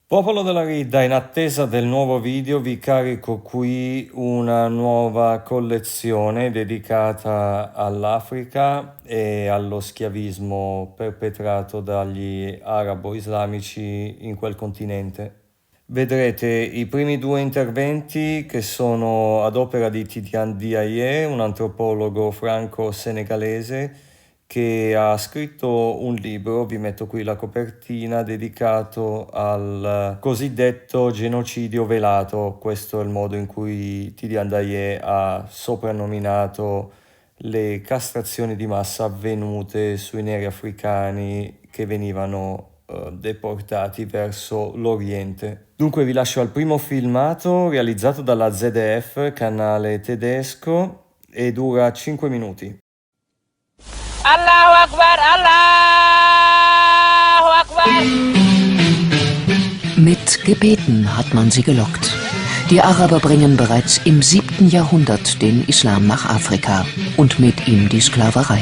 Popolo della Ridda, in attesa del nuovo video vi carico qui una nuova collezione dedicata all'Africa e allo schiavismo perpetrato dagli arabo-islamici in quel continente. Vedrete i primi due interventi che sono ad opera di Tidiane Diaye, un antropologo franco-senegalese che ha scritto un libro, vi metto qui la copertina, dedicato al cosiddetto genocidio velato. Questo è il modo in cui Tidiane Diaye ha soprannominato le castrazioni di massa avvenute sui neri africani che venivano deportati verso l'Oriente. Dunque vi lascio al primo filmato realizzato dalla ZDF, canale tedesco, e dura 5 minuti. Allahu Akbar, Allahu Akbar. Mit Gebeten hat man sie gelockt. Die Araber bringen bereits im 7. Jahrhundert den Islam nach Afrika und mit ihm die Sklaverei.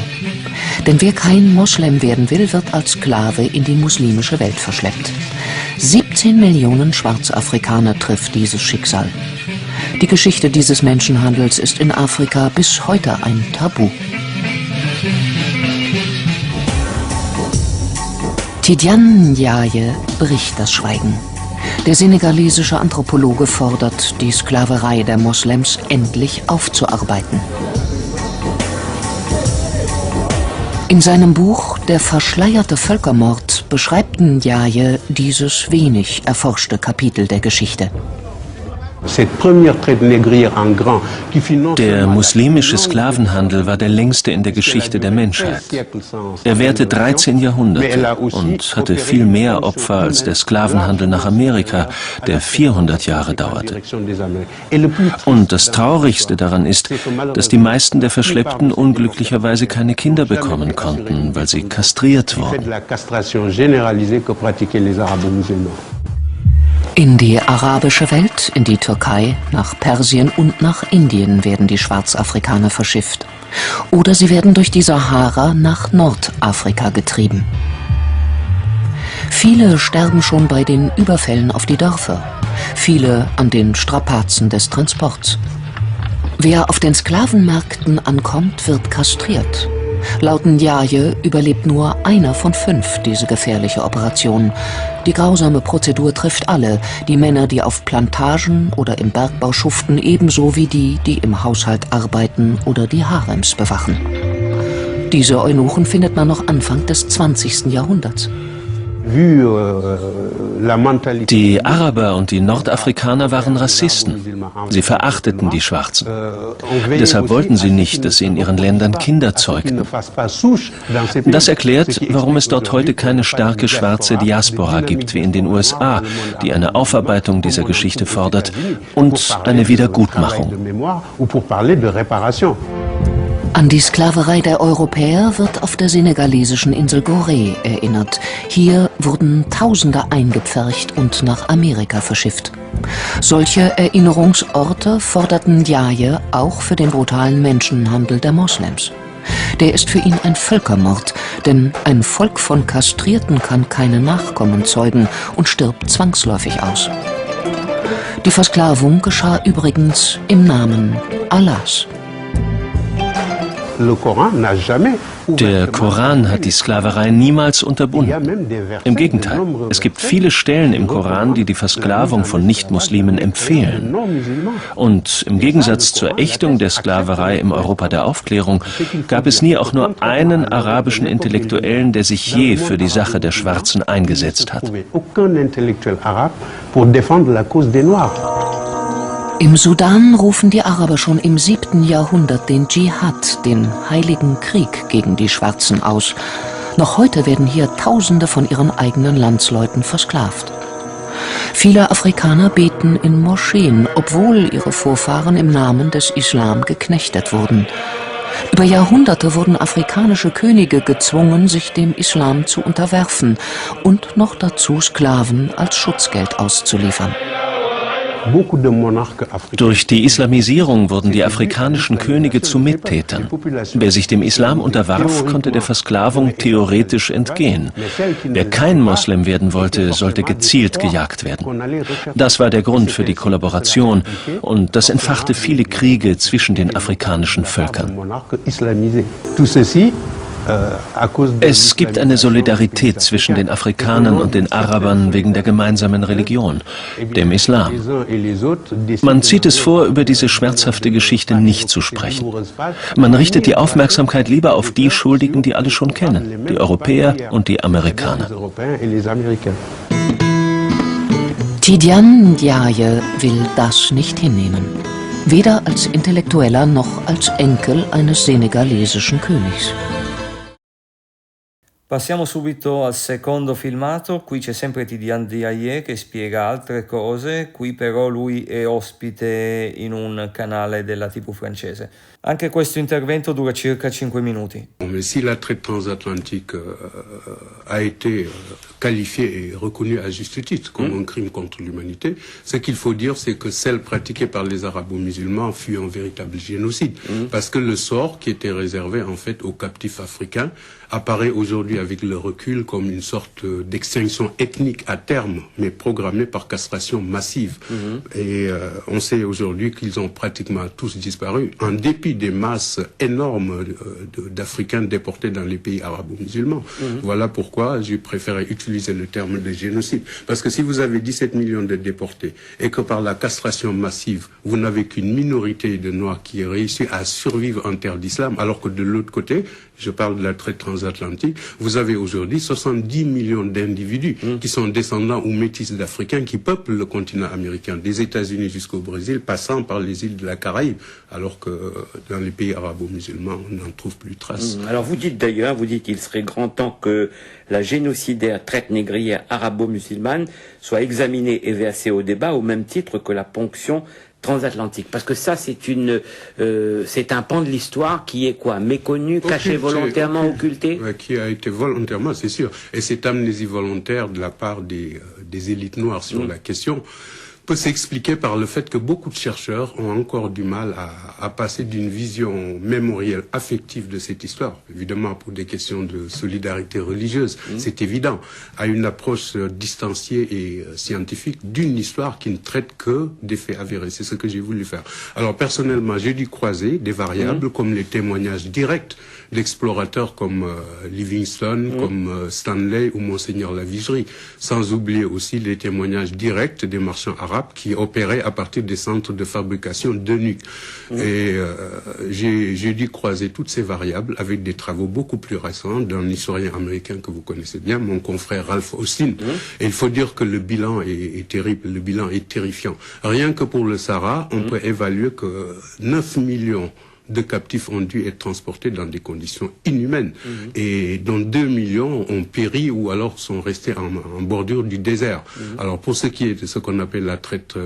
Denn wer kein Moslem werden will, wird als Sklave in die muslimische Welt verschleppt. 17 Millionen Schwarzafrikaner trifft dieses Schicksal. Die Geschichte dieses Menschenhandels ist in Afrika bis heute ein Tabu. Tidiane Diaye bricht das Schweigen. Der senegalesische Anthropologe fordert, die Sklaverei der Moslems endlich aufzuarbeiten. In seinem Buch »Der verschleierte Völkermord« beschreibt Diaye dieses wenig erforschte Kapitel der Geschichte. Der muslimische Sklavenhandel war der längste in der Geschichte der Menschheit. Er währte 13 Jahrhunderte und hatte viel mehr Opfer als der Sklavenhandel nach Amerika, der 400 Jahre dauerte. Und das Traurigste daran ist, dass die meisten der Verschleppten unglücklicherweise keine Kinder bekommen konnten, weil sie kastriert wurden. In die arabische Welt, in die Türkei, nach Persien und nach Indien werden die Schwarzafrikaner verschifft. Oder sie werden durch die Sahara nach Nordafrika getrieben. Viele sterben schon bei den Überfällen auf die Dörfer, viele an den Strapazen des Transports. Wer auf den Sklavenmärkten ankommt, wird kastriert. Laut Diaye überlebt nur einer von 5 diese gefährliche Operation. Die grausame Prozedur trifft alle, die Männer, die auf Plantagen oder im Bergbau schuften, ebenso wie die, die im Haushalt arbeiten oder die Harems bewachen. Diese Eunuchen findet man noch Anfang des 20. Jahrhunderts. Die Araber und die Nordafrikaner waren Rassisten. Sie verachteten die Schwarzen. Deshalb wollten sie nicht, dass sie in ihren Ländern Kinder zeugten. Das erklärt, warum es dort heute keine starke schwarze Diaspora gibt wie in den USA, die eine Aufarbeitung dieser Geschichte fordert und eine Wiedergutmachung. An die Sklaverei der Europäer wird auf der senegalesischen Insel Gorée erinnert. Hier wurden Tausende eingepfercht und nach Amerika verschifft. Solche Erinnerungsorte forderten Diaye auch für den brutalen Menschenhandel der Moslems. Der ist für ihn ein Völkermord, denn ein Volk von Kastrierten kann keine Nachkommen zeugen und stirbt zwangsläufig aus. Die Versklavung geschah übrigens im Namen Allahs. Der Koran hat die Sklaverei niemals unterbunden. Im Gegenteil, es gibt viele Stellen im Koran, die die Versklavung von Nichtmuslimen empfehlen. Und im Gegensatz zur Ächtung der Sklaverei im Europa der Aufklärung gab es nie auch nur einen arabischen Intellektuellen, der sich je für die Sache der Schwarzen eingesetzt hat. Im Sudan rufen die Araber schon im 7. Jahrhundert den Dschihad, den heiligen Krieg gegen die Schwarzen, aus. Noch heute werden hier Tausende von ihren eigenen Landsleuten versklavt. Viele Afrikaner beten in Moscheen, obwohl ihre Vorfahren im Namen des Islam geknechtet wurden. Über Jahrhunderte wurden afrikanische Könige gezwungen, sich dem Islam zu unterwerfen und noch dazu Sklaven als Schutzgeld auszuliefern. Durch die Islamisierung wurden die afrikanischen Könige zu Mittätern. Wer sich dem Islam unterwarf, konnte der Versklavung theoretisch entgehen. Wer kein Moslem werden wollte, sollte gezielt gejagt werden. Das war der Grund für die Kollaboration und das entfachte viele Kriege zwischen den afrikanischen Völkern. Es gibt eine Solidarität zwischen den Afrikanern und den Arabern wegen der gemeinsamen Religion, dem Islam. Man zieht es vor, über diese schmerzhafte Geschichte nicht zu sprechen. Man richtet die Aufmerksamkeit lieber auf die Schuldigen, die alle schon kennen, die Europäer und die Amerikaner. Tidiane Ndiaye will das nicht hinnehmen. Weder als Intellektueller noch als Enkel eines senegalesischen Königs. Passiamo subito al secondo filmato, qui c'è sempre Tidiane Ndiaye che spiega altre cose, qui però lui è ospite in un canale della TV francese. Anche questo intervento dura circa 5 minuti. Si la traite transatlantique a été qualifiée et reconnue à juste titre comme un crime contre l'humanité, ce qu'il faut dire, c'est que celle pratiquée par les arabo-musulmans fut un véritable génocide. Parce que le sort qui était réservé en fait aux captifs africains apparaît aujourd'hui avec le recul comme une sorte d'extinction ethnique à terme, mais programmée par castration massive. Et on sait aujourd'hui qu'ils ont pratiquement tous disparu, en dépit des masses énormes d'Africains déportés dans les pays arabo-musulmans. Voilà pourquoi j'ai préféré utiliser le terme de génocide. Parce que si vous avez 17 millions de déportés et que par la castration massive, vous n'avez qu'une minorité de Noirs qui réussit à survivre en terre d'islam, alors que de l'autre côté, je parle de la traite transatlantique, vous avez aujourd'hui 70 millions d'individus qui sont descendants ou métis d'Africains qui peuplent le continent américain, des États-Unis jusqu'au Brésil, passant par les îles de la Caraïbe, alors que dans les pays arabo-musulmans, on n'en trouve plus trace. Alors vous dites d'ailleurs, qu'il serait grand temps que la génocidaire traite négrière arabo-musulmane soit examinée et versée au débat au même titre que la ponction transatlantique, parce que ça c'est un pan de l'histoire qui est quoi, méconnu, caché volontairement, occulté, qui a été volontairement, c'est sûr, et cette amnésie volontaire de la part des élites noires sur la question peut s'expliquer par le fait que beaucoup de chercheurs ont encore du mal à passer d'une vision mémorielle affective de cette histoire, évidemment pour des questions de solidarité religieuse, c'est évident, à une approche distanciée et scientifique d'une histoire qui ne traite que des faits avérés. C'est ce que j'ai voulu faire. Alors personnellement, j'ai dû croiser des variables comme les témoignages directs d'explorateurs comme Livingstone, comme Stanley ou Monseigneur Lavigerie, sans oublier aussi les témoignages directs des marchands arabes qui opéraient à partir des centres de fabrication de nuques. Et j'ai dû croiser toutes ces variables avec des travaux beaucoup plus récents d'un historien américain que vous connaissez bien, mon confrère Ralph Austin. Et il faut dire que le bilan est terrible, le bilan est terrifiant. Rien que pour le Sahara, on peut évaluer que 9 millions de captifs ont dû être transportés dans des conditions inhumaines et dont 2 millions ont péri ou alors sont restés en bordure du désert. Alors pour ce qui est de ce qu'on appelle la traite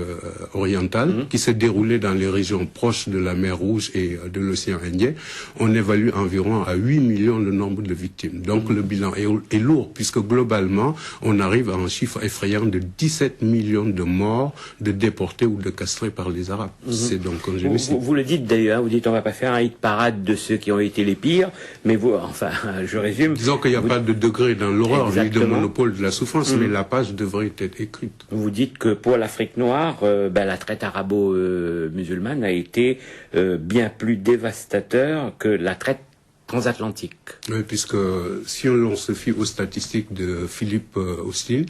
orientale, qui s'est déroulée dans les régions proches de la mer Rouge et de l'océan Indien, on évalue environ à 8 millions le nombre de victimes. Donc le bilan est lourd, puisque globalement, on arrive à un chiffre effrayant de 17 millions de morts, de déportés ou de castrés par les Arabes. C'est donc un génocide. Vous le dites d'ailleurs, vous dites on va pas faire un hit parade de ceux qui ont été les pires, mais vous, enfin, je résume. Disons qu'il n'y a pas de degré dans l'horreur, ni de monopole de la souffrance, mais la page devrait être écrite. Vous dites que pour l'Afrique noire, la traite arabo-musulmane a été bien plus dévastateur que la traite transatlantique. Oui, puisque si on se fie aux statistiques de Philippe Austin,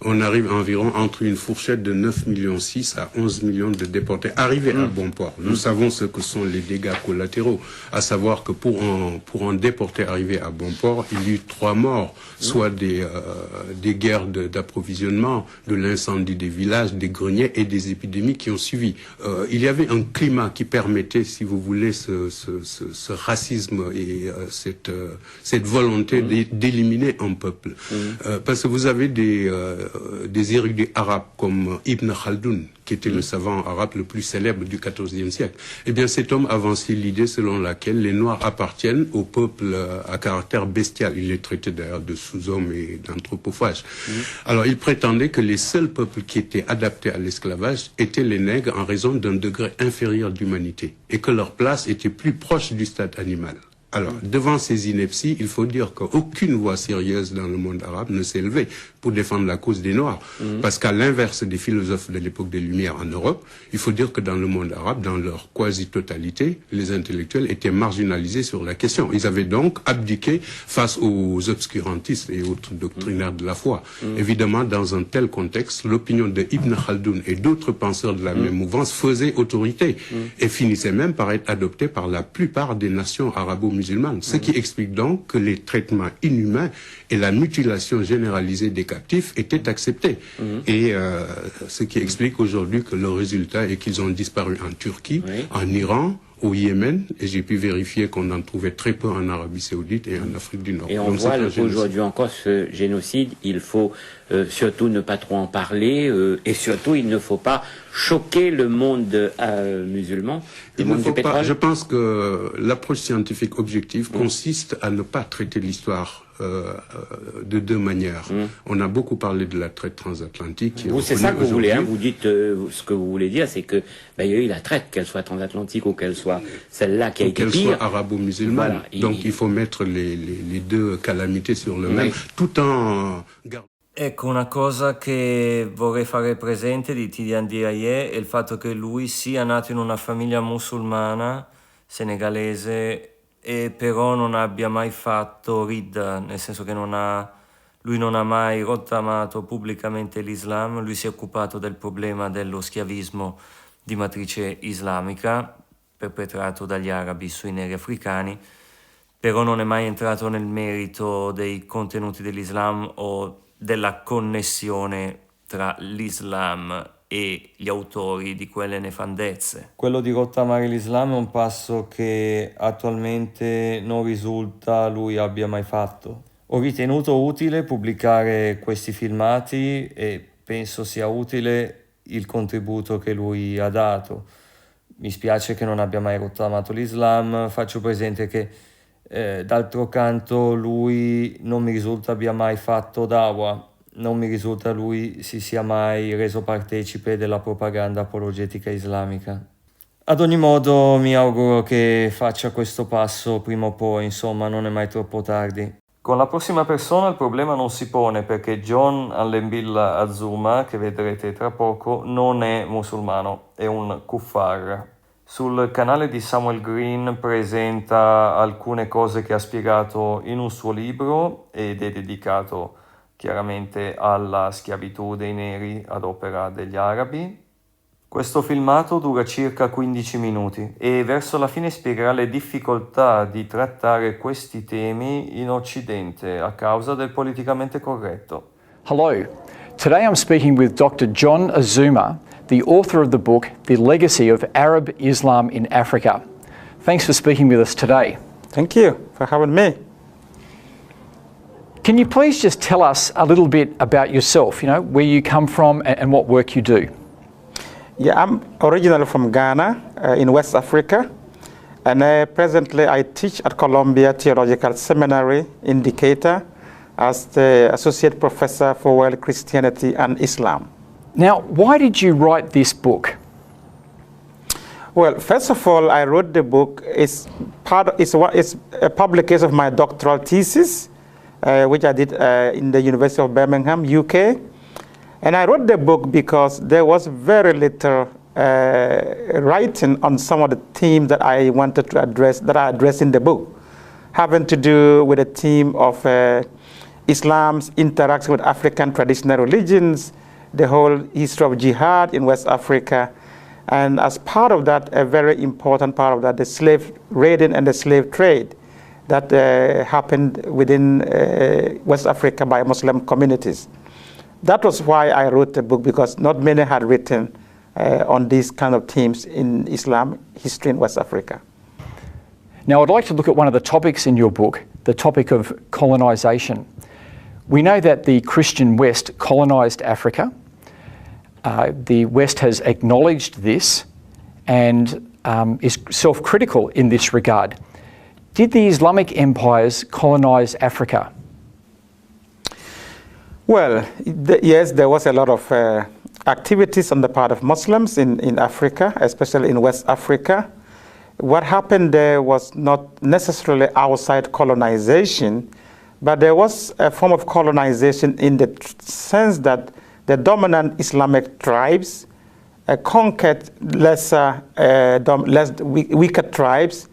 on arrive environ entre une fourchette de 9,6 millions à 11 millions de déportés arrivés à bon port. Nous savons ce que sont les dégâts collatéraux, à savoir que pour un déporté arrivé à bon port, il y eut 3 morts, soit des guerres d'approvisionnement, de l'incendie des villages, des greniers et des épidémies qui ont suivi. Il y avait un climat qui permettait, si vous voulez, ce racisme et cette volonté d'éliminer un peuple. Parce que vous avez des érudits arabes comme Ibn Khaldun, qui était le savant arabe le plus célèbre du XIVe siècle. Eh bien, cet homme avançait l'idée selon laquelle les Noirs appartiennent au peuple à caractère bestial. Il les traitait d'ailleurs de sous-hommes et d'anthropophages. Alors, il prétendait que les seuls peuples qui étaient adaptés à l'esclavage étaient les nègres en raison d'un degré inférieur d'humanité et que leur place était plus proche du stade animal. Alors, devant ces inepties, il faut dire qu'aucune voix sérieuse dans le monde arabe ne s'est élevée pour défendre la cause des Noirs. Parce qu'à l'inverse des philosophes de l'époque des Lumières en Europe, il faut dire que dans le monde arabe, dans leur quasi-totalité, les intellectuels étaient marginalisés sur la question. Ils avaient donc abdiqué face aux obscurantistes et autres doctrinaires de la foi. Évidemment, dans un tel contexte, l'opinion de Ibn Khaldun et d'autres penseurs de la même mouvance faisait autorité et finissait même par être adoptée par la plupart des nations arabo-musulmanes. Ce qui explique donc que les traitements inhumains et la mutilation généralisée des captifs étaient acceptés. Et ce qui explique aujourd'hui que le résultat est qu'ils ont disparu en Turquie, en Iran, au Yémen, et j'ai pu vérifier qu'on en trouvait très peu en Arabie Saoudite et en Afrique du Nord. Et on voit aujourd'hui encore ce génocide, il faut surtout ne pas trop en parler, et surtout il ne faut pas choquer le monde musulman, le monde du pétrole. Je pense que l'approche scientifique objective consiste à ne pas traiter l'histoire de deux manières. On a beaucoup parlé de la traite transatlantique. Vous, c'est ça que vous voulez, hein, vous dites, ce que vous voulez dire, c'est que il y a eu la traite, qu'elle soit transatlantique ou qu'elle soit celle-là qui a été pire. Qu'elle soit arabo-musulmane. Voilà, donc il faut mettre les deux calamités sur le même, tout en gardant. Ecco, una cosa che vorrei fare presente di Tidiane Diaye è il fatto che lui sia nato in una famiglia musulmana senegalese e però non abbia mai fatto Ridda, nel senso che lui non ha mai rottamato pubblicamente l'Islam, lui si è occupato del problema dello schiavismo di matrice islamica perpetrato dagli arabi sui neri africani, però non è mai entrato nel merito dei contenuti dell'Islam o della connessione tra l'Islam e gli autori di quelle nefandezze. Quello di rottamare l'Islam è un passo che attualmente non risulta lui abbia mai fatto. Ho ritenuto utile pubblicare questi filmati e penso sia utile il contributo che lui ha dato. Mi spiace che non abbia mai rottamato l'Islam, faccio presente che d'altro canto lui non mi risulta abbia mai fatto da'wah, non mi risulta lui si sia mai reso partecipe della propaganda apologetica islamica. Ad ogni modo mi auguro che faccia questo passo prima o poi, insomma non è mai troppo tardi. Con la prossima persona il problema non si pone perché John Allembilla Azuma, che vedrete tra poco, non è musulmano, è un kuffar. Sul canale di Samuel Green presenta alcune cose che ha spiegato in un suo libro ed è dedicato chiaramente alla schiavitù dei neri ad opera degli arabi. Questo filmato dura circa 15 minuti e verso la fine spiegherà le difficoltà di trattare questi temi in Occidente a causa del politicamente corretto. Hello, today I'm speaking with Dr. John Azuma, the author of the book, The Legacy of Arab Islam in Africa. Thanks for speaking with us today. Thank you for having me. Can you please just tell us a little bit about yourself, where you come from and what work you do? Yeah, I'm originally from Ghana, in West Africa, and presently I teach at Columbia Theological Seminary in Decatur as the Associate Professor for World Christianity and Islam. Now, why did you write this book? Well, first of all, I wrote the book. It's a publication of my doctoral thesis, which I did in the University of Birmingham, UK. And I wrote the book because there was very little writing on some of the themes that I wanted to address, that I addressed in the book, having to do with the theme of Islam's interaction with African traditional religions, the whole history of jihad in West Africa, and as part of that, a very important part of that, the slave raiding and the slave trade that happened within West Africa by Muslim communities. That was why I wrote the book, because not many had written on these kind of themes in Islam history in West Africa. Now, I'd like to look at one of the topics in your book, the topic of colonisation. We know that the Christian West colonised Africa. The West has acknowledged this and is self-critical in this regard. Did the Islamic empires colonise Africa? Well, yes, there was a lot of activities on the part of Muslims in Africa, especially in West Africa. What happened there was not necessarily outside colonization, but there was a form of colonization in the sense that the dominant Islamic tribes conquered weaker tribes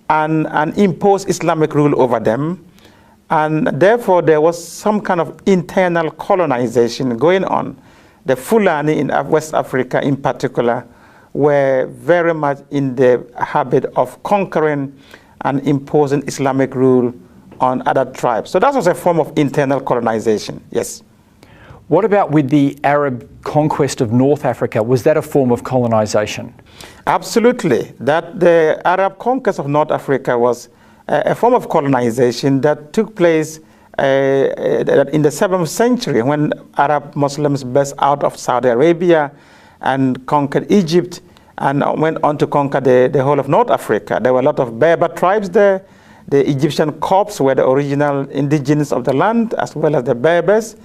and imposed Islamic rule over them. And therefore, there was some kind of internal colonization going on. The Fulani in West Africa in particular were very much in the habit of conquering and imposing Islamic rule on other tribes. So that was a form of internal colonization, yes. What about with the Arab conquest of North Africa? Was that a form of colonization? Absolutely. That the Arab conquest of North Africa was a form of colonization that took place in the 7th century when Arab Muslims burst out of Saudi Arabia and conquered Egypt and went on to conquer the whole of North Africa. There were a lot of Berber tribes there. The Egyptian Copts were the original indigenous of the land, as well as the Berbers.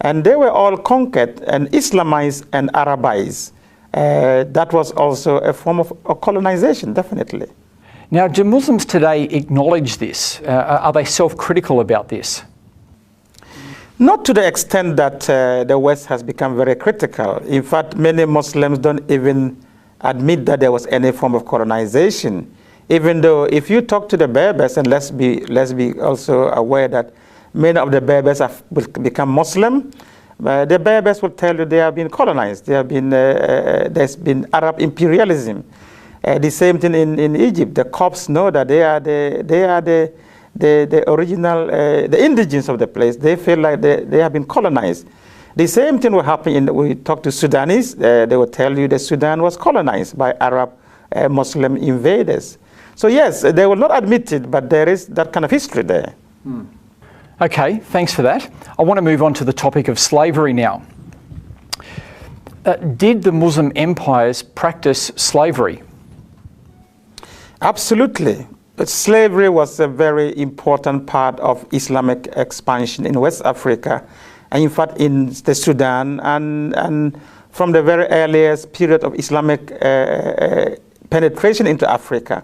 And they were all conquered and Islamized and Arabized. That was also a form of colonization, definitely. Now, do Muslims today acknowledge this? Are they self-critical about this? Not to the extent that the West has become very critical. In fact, many Muslims don't even admit that there was any form of colonization. Even though if you talk to the Berbers, and let's be also aware that many of the Berbers have become Muslim, the Berbers will tell you they have been colonized. There's been Arab imperialism. The same thing in Egypt. The Copts know that they are the original, the indigenous of the place. They feel like they have been colonized. The same thing will happen we talk to Sudanese. They will tell you that Sudan was colonized by Arab Muslim invaders. So yes, they will not admit it, but there is that kind of history there. Okay, thanks for that. I want to move on to the topic of slavery now. Did the Muslim empires practice slavery? Absolutely. Slavery was a very important part of Islamic expansion in West Africa, and in fact in the Sudan, and from the very earliest period of Islamic penetration into Africa.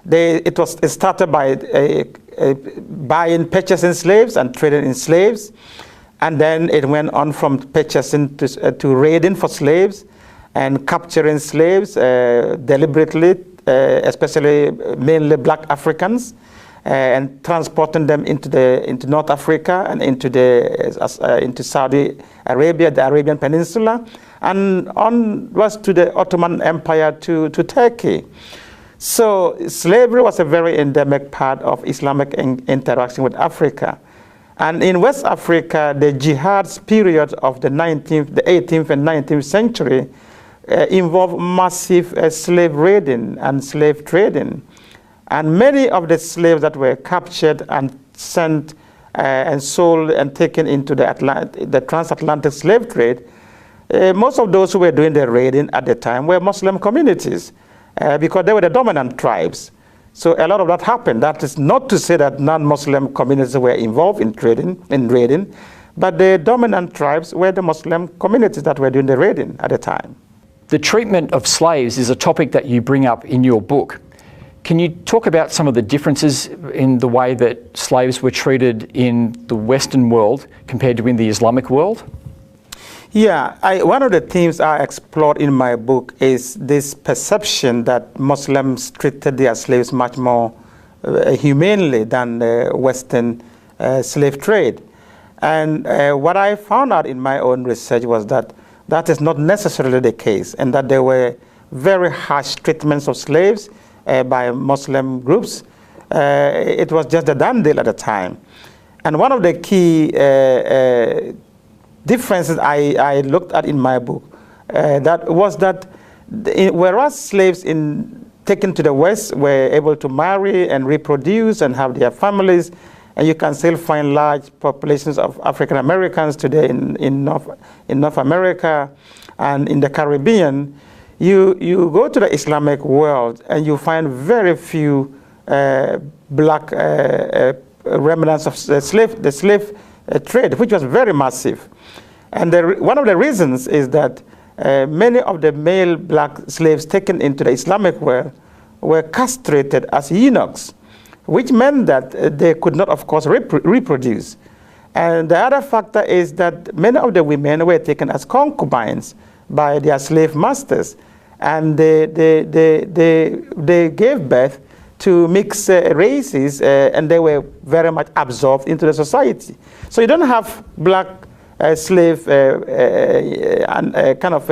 It started by purchasing slaves and trading in slaves, and then it went on from purchasing to raiding for slaves and capturing slaves deliberately, especially mainly black Africans, and transporting them into North Africa and into Saudi Arabia, the Arabian Peninsula, and onwards to the Ottoman Empire to Turkey. So slavery was a very endemic part of Islamic interaction with Africa. And in West Africa, the jihad's period of the 18th and 19th century involved massive slave raiding and slave trading. And many of the slaves that were captured and sent and sold and taken into the transatlantic slave trade, most of those who were doing the raiding at the time were Muslim communities. Because they were the dominant tribes. So a lot of that happened. That is not to say that non-Muslim communities were involved in raiding, but the dominant tribes were the Muslim communities that were doing the raiding at the time. The treatment of slaves is a topic that you bring up in your book. Can you talk about some of the differences in the way that slaves were treated in the Western world compared to in the Islamic world? Yeah, one of the themes I explored in my book is this perception that Muslims treated their slaves much more humanely than the Western slave trade. And what I found out in my own research was that that is not necessarily the case, and that there were very harsh treatments of slaves by Muslim groups. It was just a done deal at the time. And one of the key differences I looked at in my book, that whereas slaves in taken to the West were able to marry and reproduce and have their families. And you can still find large populations of African Americans today in North America and in the Caribbean. You go to the Islamic world and you find very few black remnants of the slave trade, which was very massive. And one of the reasons is that many of the male black slaves taken into the Islamic world were castrated as eunuchs, which meant that they could not, of course, reproduce. And the other factor is that many of the women were taken as concubines by their slave masters, and they gave birth to mixed races, and they were very much absorbed into the society. So you don't have black slave kind of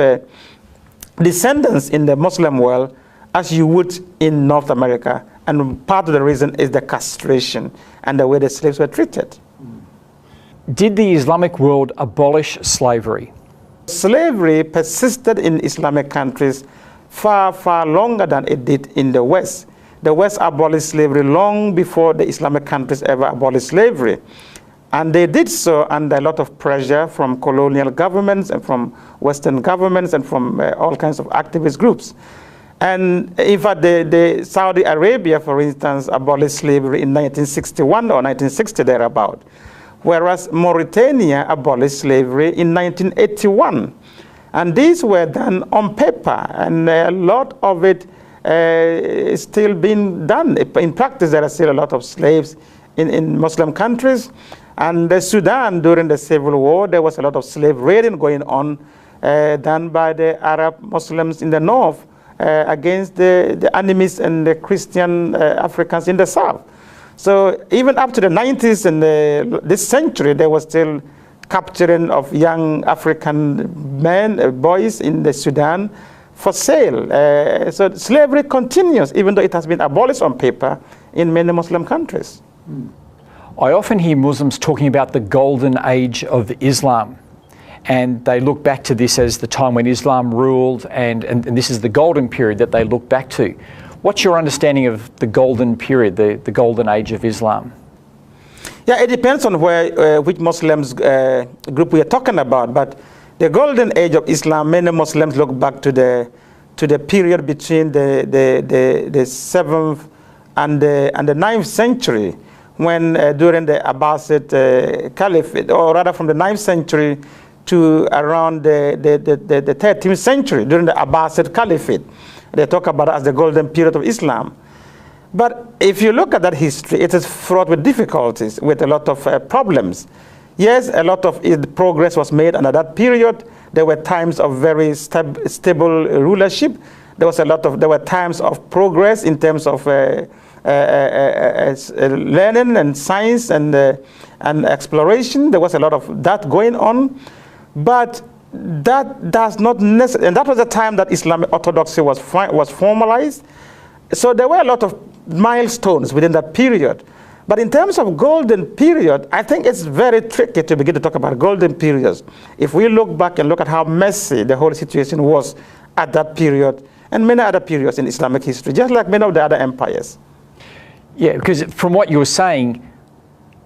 descendants in the Muslim world as you would in North America. And part of the reason is the castration and the way the slaves were treated. Did the Islamic world abolish slavery? Slavery persisted in Islamic countries far, far longer than it did in the West. The West abolished slavery long before the Islamic countries ever abolished slavery. And they did so under a lot of pressure from colonial governments and from Western governments and from all kinds of activist groups. And in fact, the Saudi Arabia, for instance, abolished slavery in 1961 or 1960 thereabout, whereas Mauritania abolished slavery in 1981. And these were done on paper, and a lot of it is still being done. In practice, there are still a lot of slaves in Muslim countries. And Sudan, during the civil war, there was a lot of slave raiding going on, done by the Arab Muslims in the north against the enemies and the Christian Africans in the south. So even up to the 90s and this century, there was still capturing of young African men, boys in the Sudan for sale. So slavery continues, even though it has been abolished on paper in many Muslim countries. I often hear Muslims talking about the golden age of Islam, and they look back to this as the time when Islam ruled, and this is the golden period that they look back to. What's your understanding of the golden period, the golden age of Islam? Yeah, it depends on which Muslims group we are talking about, but the golden age of Islam, many Muslims look back to the period between the 7th and the 9th century, when during the Abbasid Caliphate, or rather from the 9th century to around the 13th century, during the Abbasid Caliphate. They talk about it as the golden period of Islam. But if you look at that history, it is fraught with difficulties, with a lot of problems. Yes, a lot of progress was made under that period. There were times of very stable rulership. There were times of progress in terms of learning and science and exploration. There was a lot of that going on, but that does not necessarily, and that was the time that Islamic orthodoxy was formalized. So there were a lot of milestones within that period. But in terms of golden period, I think it's very tricky to begin to talk about golden periods. If we look back and look at how messy the whole situation was at that period and many other periods in Islamic history, just like many of the other empires. Yeah, because from what you were saying,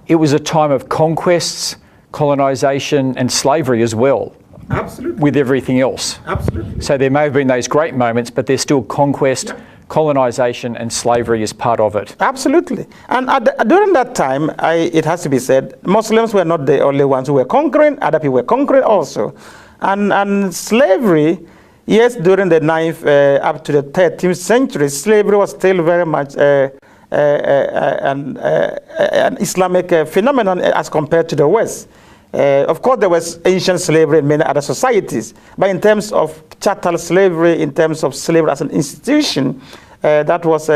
it was a time of conquests, colonization, and slavery as well. Absolutely. With everything else. Absolutely. So there may have been those great moments, but there's still conquest, colonization, and slavery as part of it. Absolutely. And during that time, it has to be said, Muslims were not the only ones who were conquering. Other people were conquering also. And slavery, yes, during the 9th up to the 13th century, slavery was still very much an Islamic phenomenon as compared to the West. Of course, there was ancient slavery in many other societies, but in terms of chattel slavery, in terms of slavery as an institution, that was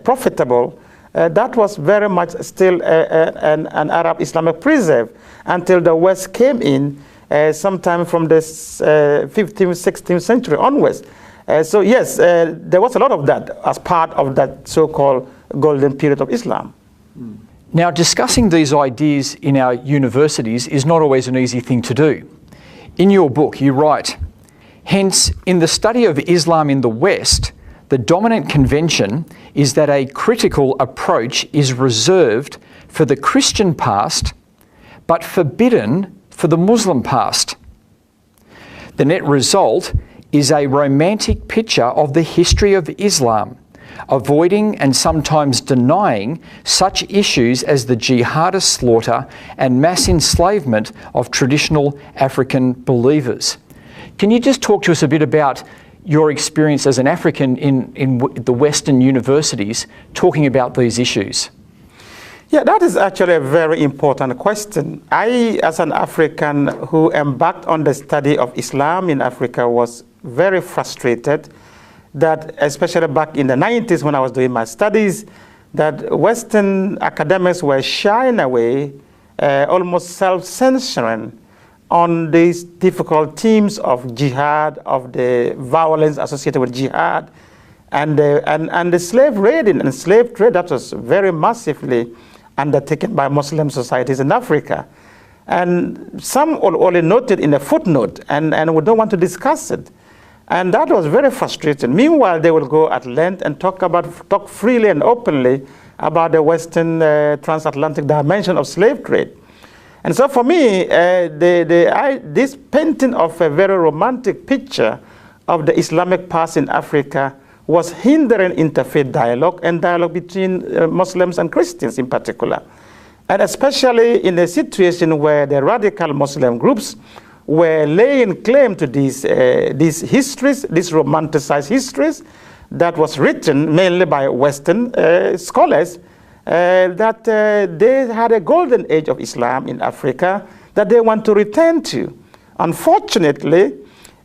profitable. That was very much still an Arab Islamic preserve until the West came in sometime from the 15th, 16th century onwards. So yes, there was a lot of that as part of that so-called golden period of Islam. Now, discussing these ideas in our universities is not always an easy thing to do. In your book, you write, hence, in the study of Islam in the West, the dominant convention is that a critical approach is reserved for the Christian past, but forbidden for the Muslim past. The net result is a romantic picture of the history of Islam, avoiding and sometimes denying such issues as the jihadist slaughter and mass enslavement of traditional African believers. Can you just talk to us a bit about your experience as an African in the Western universities talking about these issues? Yeah, that is actually a very important question. I, as an African who embarked on the study of Islam in Africa, was very frustrated that, especially back in the 90s when I was doing my studies, that Western academics were shying away, almost self-censoring on these difficult themes of jihad, of the violence associated with jihad, and the slave raiding and slave trade that was very massively undertaken by Muslim societies in Africa. And some only noted in a footnote, and we don't want to discuss it. And that was very frustrating. Meanwhile, they will go at length and talk freely and openly about the Western transatlantic dimension of slave trade. And so for me, this painting of a very romantic picture of the Islamic past in Africa was hindering interfaith dialogue and dialogue between Muslims and Christians in particular. And especially in a situation where the radical Muslim groups were laying claim to these histories, these romanticized histories that was written mainly by Western scholars, that they had a golden age of Islam in Africa that they want to return to. Unfortunately,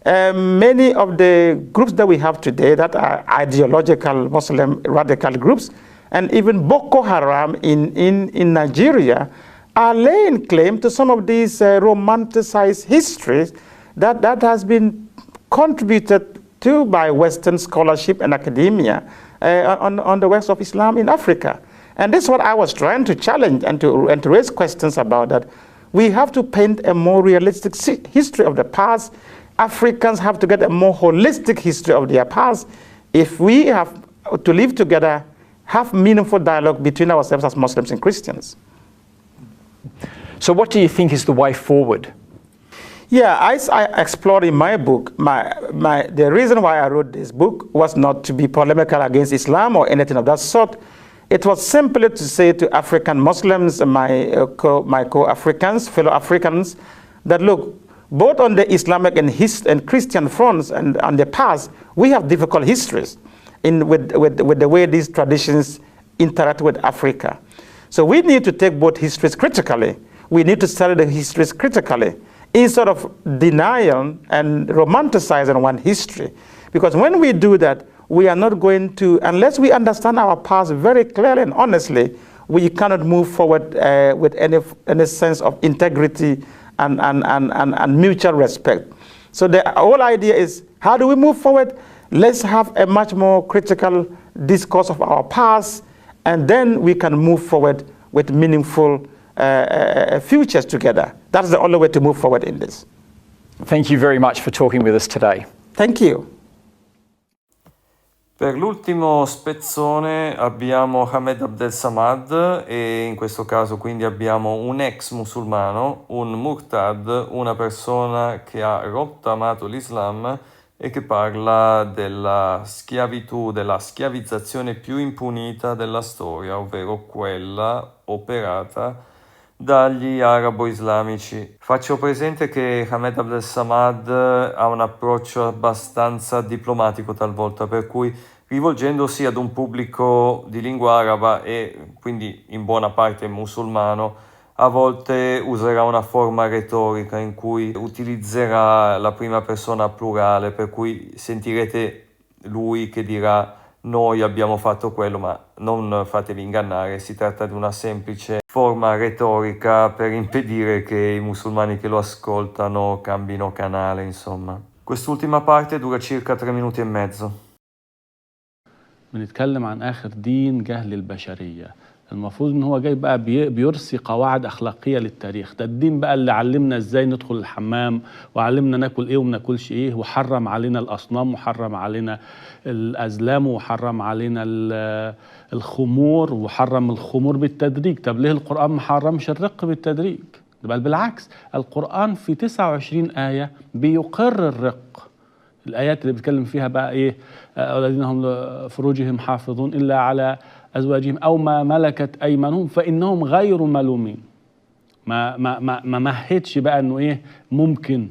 many of the groups that we have today that are ideological Muslim radical groups, and even Boko Haram in Nigeria, are laying claim to some of these romanticized histories that has been contributed to by Western scholarship and academia on the West of Islam in Africa. And this is what I was trying to challenge and to raise questions about, that we have to paint a more realistic history of the past. Africans have to get a more holistic history of their past if we have to live together, have meaningful dialogue between ourselves as Muslims and Christians. So what do you think is the way forward? Yeah, as I explored in my book, the reason why I wrote this book was not to be polemical against Islam or anything of that sort. It was simply to say to African Muslims, my co-Africans, fellow Africans, that look, both on the Islamic and Christian fronts and on the past, we have difficult histories with the way these traditions interact with Africa. So we need to take both histories critically. We need to study the histories critically instead of denial and romanticizing one history. Because when we do that, we are not going to, unless we understand our past very clearly and honestly, we cannot move forward with any sense of integrity and mutual respect. So the whole idea is, how do we move forward? Let's have a much more critical discourse of our past, and then we can move forward with meaningful futures together. That's the only way to move forward in this. Thank you very much for talking with us today. Thank you. Per l'ultimo spezzone abbiamo Hamed Abdel Samad, e in questo caso quindi abbiamo un ex musulmano, un murtad, una persona che ha rottamato l'Islam e che parla della schiavitù, della schiavizzazione più impunita della storia, ovvero quella operata dagli arabo-islamici. Faccio presente che Hamed Abdel Samad ha un approccio abbastanza diplomatico talvolta, per cui rivolgendosi ad un pubblico di lingua araba e quindi in buona parte musulmano, a volte userà una forma retorica in cui utilizzerà la prima persona plurale, per cui sentirete lui che dirà noi abbiamo fatto quello, ma non fatevi ingannare, si tratta di una semplice forma retorica per impedire che i musulmani che lo ascoltano cambino canale, insomma. Quest'ultima parte dura circa 3 minuti e mezzo. بنتكلم عن آخر دين جه للبشرية، المفروض ان هو جاي بقى بيرسي قواعد اخلاقيه للتاريخ. ده الدين بقى اللي علمنا ازاي ندخل الحمام، وعلمنا ناكل ايه وما ناكلش ايه، وحرم علينا الاصنام، وحرم علينا الازلام، وحرم علينا الخمور، وحرم الخمور بالتدريج. طب ليه القران ما حرمش الرق بالتدريج؟ بل بالعكس، القران في 29 ايه بيقر الرق. الآيات اللي بيتكلم فيها بقى إيه؟ الذين هم لفروجهم حافظون إلا على أزواجهم أو ما ملكت أيمانهم فإنهم غير ملومين. ما مهدش بقى إنه إيه ممكن،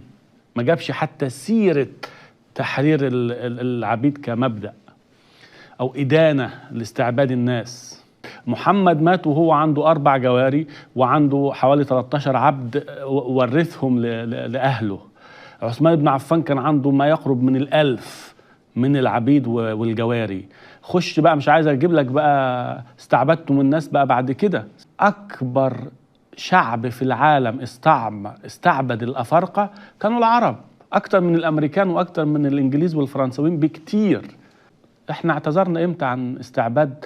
ما جابش حتى سيرة تحرير العبيد كمبدأ أو إدانة لاستعباد الناس. محمد مات وهو عنده 4 جواري وعنده حوالي 13 عبد ورثهم لأهله. عثمان بن عفان كان عنده ما يقرب من 1000 من العبيد والجواري. خش بقى، مش عايز اجيب لك بقى استعبدتم الناس بقى بعد كده. اكبر شعب في العالم استعبد الافارقه كانوا العرب، اكتر من الامريكان واكتر من الانجليز والفرنساويين بكتير. احنا اعتذرنا امتى عن استعباد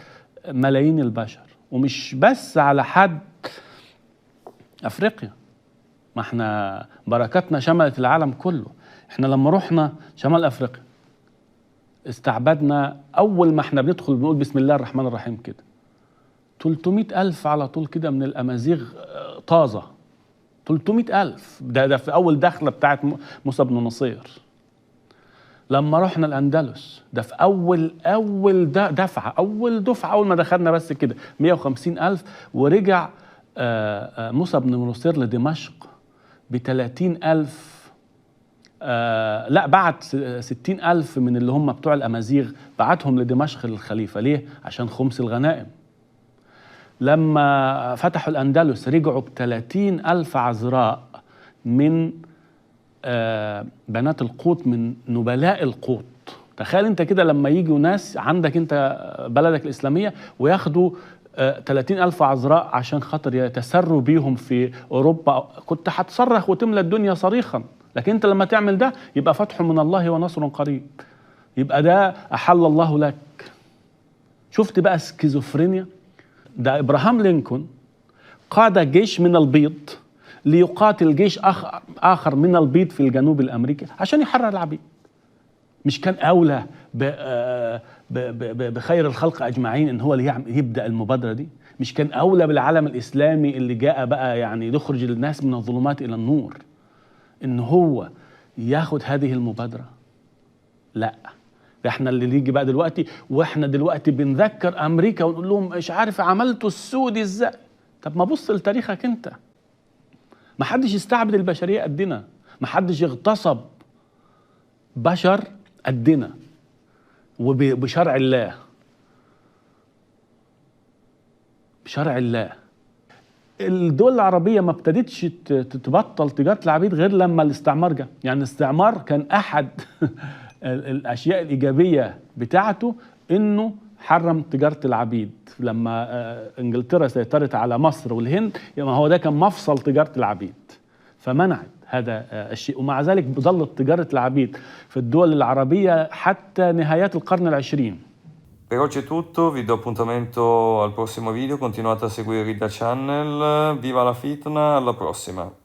ملايين البشر؟ ومش بس على حد افريقيا، ما احنا بركاتنا شملت العالم كله. احنا لما رحنا شمال افريقيا استعبدنا، اول ما احنا بندخل بنقول بسم الله الرحمن الرحيم كده 300,000 على طول كده من الامازيغ طازة. 300,000 ده في اول دخلة بتاعت موسى بن نصير. لما رحنا الاندلس ده في اول دفعة اول ما دخلنا بس كده 150,000، ورجع موسى بن نصير لدمشق ب30,000. لا، بعت 60,000 من اللي هم بتوع الأمازيغ، بعتهم لدمشق للخليفة. ليه؟ عشان خمس الغنائم. لما فتحوا الأندلس رجعوا ب30,000 عذراء من بنات القوط، من نبلاء القوط. تخيل انت كده لما يجوا ناس عندك انت بلدك الإسلامية وياخدوا 30,000 عذراء عشان خاطر يتسروا بيهم في أوروبا، كنت هتصرخ وتملى الدنيا صريخا. لكن انت لما تعمل ده يبقى فتح من الله ونصر قريب، يبقى ده أحل الله لك. شفت بقى سكيزوفرينيا؟ ده إبراهام لينكولن قاد جيش من البيض ليقاتل جيش آخر من البيض في الجنوب الأمريكي عشان يحرر العبيد. مش كان أولى بخير الخلق أجمعين إن هو اللي يبدأ المبادرة دي؟ مش كان أولى بالعالم الإسلامي اللي جاء بقى يعني يخرج الناس من الظلمات إلى النور إن هو ياخد هذه المبادرة؟ لا، ده احنا اللي نيجي بقى دلوقتي، واحنا دلوقتي بنذكر أمريكا ونقول لهم مش عارف عملتوا السود إزاي. طب ما بص لتاريخك أنت، ما حدش استعبد البشرية قدنا، ما حدش اغتصب بشر قدنا وبشرع الله، بشرع الله. الدول العربية ما ابتدتش تبطل تجارة العبيد غير لما الاستعمار جاء. يعني الاستعمار كان أحد الأشياء الإيجابية بتاعته إنه حرم تجارة العبيد. لما إنجلترا سيطرت على مصر والهند، يعني هو ده كان مفصل تجارة العبيد، فمنعت هذا الشيء. ومع ذلك ظلت تجارة العبيد في الدول العربية حتى نهايات القرن العشرين. Per oggi è tutto, vi do appuntamento al prossimo video, continuate a seguire Ridda Channel, viva la fitna, alla prossima!